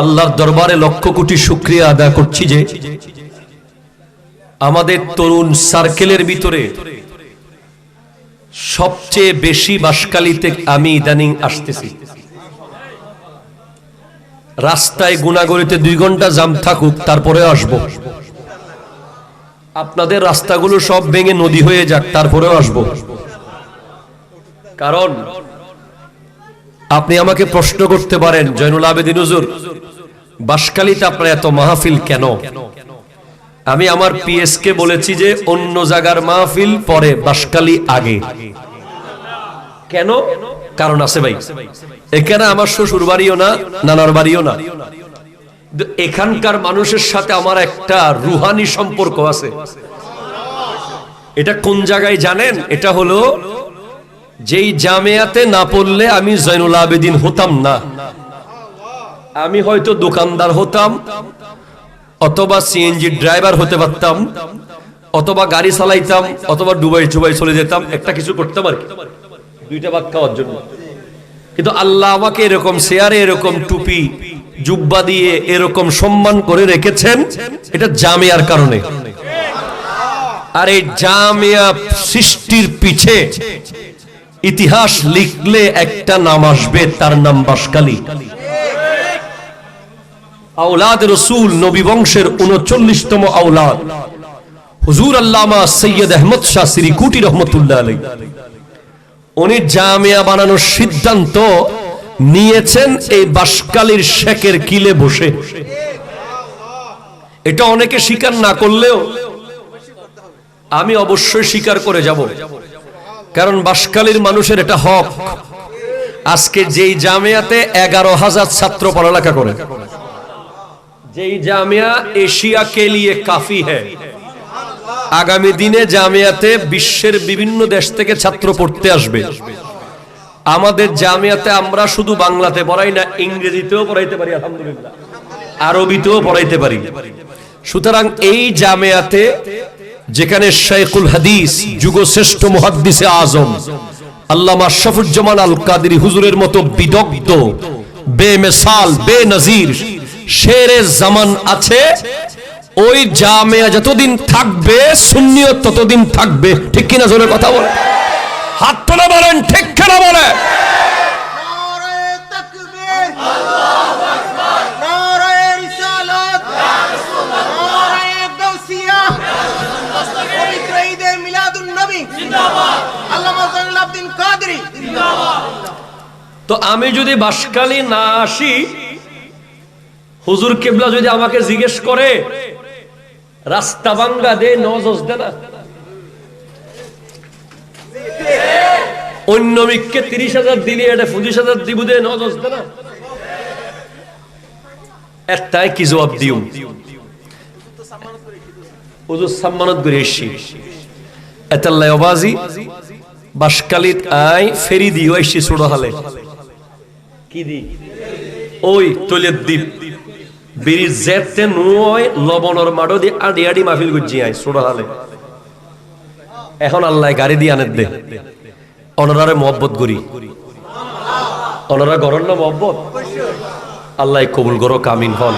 আল্লাহর দরবারে লক্ষ কোটি শুকরিয়া আদায় করছি যে আমাদের তরুণ সার্কেলের ভিতরে সবচেয়ে বেশি বাঁশখালীতে আমি ইদানিং আসতেছি। রাস্তায় গুনাগড়িতে 2 ঘন্টা জাম থাকুক, তারপরে আসব। আপনাদের রাস্তাগুলো সব ভেঙে নদী হয়ে যাক, তারপরেও আসব। কারণ আপনি আমাকে প্রশ্ন করতে পারেন, জয়নুল আবেদিন হুজুর, বাঁশখালীতে আপনার এত মাহফিল কেন? আমি আমার পিএস কে বলেছি যে অন্য জায়গার মাহফিল পরে, বাঁশখালী আগে। কেন? কারণ আছে ভাই, এখানে আমার শ্বশুর বাড়িও না, নানার বাড়িও না, এখানকার মানুষের সাথে আমার একটা রুহানি সম্পর্ক আছে। এটা কোন জায়গায় জানেন? এটা হলো যেই জামিয়াতে না পড়লে আমি জয়নুল আবেদিন হতাম না। আমি হয়তো দোকানদার হতাম, অথবা সিএনজি ড্রাইভার হতে পারতাম, অথবা গাড়ি চালাইতাম, অথবা দুবাই চলে যেতাম, একটা কিছু করতাম আর কি, 2টা ভাত খাওয়ার জন্য। কিন্তু আল্লাহ আমাকে এরকম চেয়ারে, এরকম টুপি জুব্বা দিয়ে এরকম সম্মান করে রেখেছেন, এটা জামিয়ার কারণে। আর এই জামিয়া সৃষ্টির পিছে ইতিহাস লিখলে একটা নাম আসবে, তার নাম বাঁশখালী। আওলাদ রসুল, নবী বংশের 39তম আওলাদ হুজুর আল্লামা সৈয়দ আহমদ শাহ সিরিকুটি রহমতুল্লাহ আলাইহি, উনি জামিয়া বানানোর সিদ্ধান্ত নিয়েছেন এই বাঁশখালীর শেখের কিলে বসে। এটা অনেকে স্বীকার না করলেও আমি অবশ্যই স্বীকার করে যাব, কারণ বাঁশখালীর মানুষের এটা হক। আজকে যেই জামিয়াতে 11,000 ছাত্র পড়ালেখা করে, যেই জামিয়া এশিয়া কে লিয়ে কাফি হ্যায়, আগামী দিনে জামিয়াতে বিশ্বের বিভিন্ন দেশ থেকে ছাত্র পড়তে আসবে। আমাদের জামিয়াতে আমরা শুধু বাংলাতে পড়াই না, ইংরেজিতেও পড়াইতে পারি, আলহামদুলিল্লাহ, আরবিতেও পড়াইতে পারি। সুতরাং এই জামিয়াতে যেখানে শাইখুল হাদিস, যুগশ্রেষ্ঠ মুহাদ্দিসে আজম আল্লামা আশরাফুজ্জামান আল কাদেরী হুজুরের মতো বিদগ্ধ, বেমিসাল, বেনজির শেরে জামান আছে, ওই জামিয়া যতদিন থাকবে সুন্নিয়ত ততদিন থাকবে। ঠিক কিনা? জোরে কথা বলে, হাত তোলা বলেন, ঠিক কিনা বলে? নারায়ে তাকবীর, আল্লাহু আকবার, নারায়ে রিসালাত, ইয়া রাসূলুল্লাহ, নারায়ে গাউসিয়া, ইয়া রাসূলুল্লাহ, পবিত্র ঈদে মিলাদুন নবী জিন্দাবাদ, আল্লামা জয়নুল আবেদিন কাদেরী জিন্দাবাদ। তো আমি যদি বাঁশখালী না আসি, হুজুর কিবলা যদি আমাকে জিজ্ঞেস করে রাস্তা ভাঙ্গা দে, নজজ দে না, অন্য মিককে 30,000 দিলি, এটা 25,000 দিব, দে নজজ দে না, একটাই কি জবাব দিও? হুজুর সম্মানত করে এসছি, এতাল্লাই অবাজি বাঁশখালীত আই ফেরি দিও এসছি ছোট হালে, কি দি ওই তৈলের দ্বীপ বিড়ির জেতে নয় লবণর মাডো দিয়ে আডি আডি মাহফিল গুজি আই ছোট হালে। এখন আল্লাহ গাড়ি দিয়ে আনে দে, অনরারে মহব্বত করি, অনরা গরর না মহব্বত, আল্লাহ কবুল করো, কামিন হন।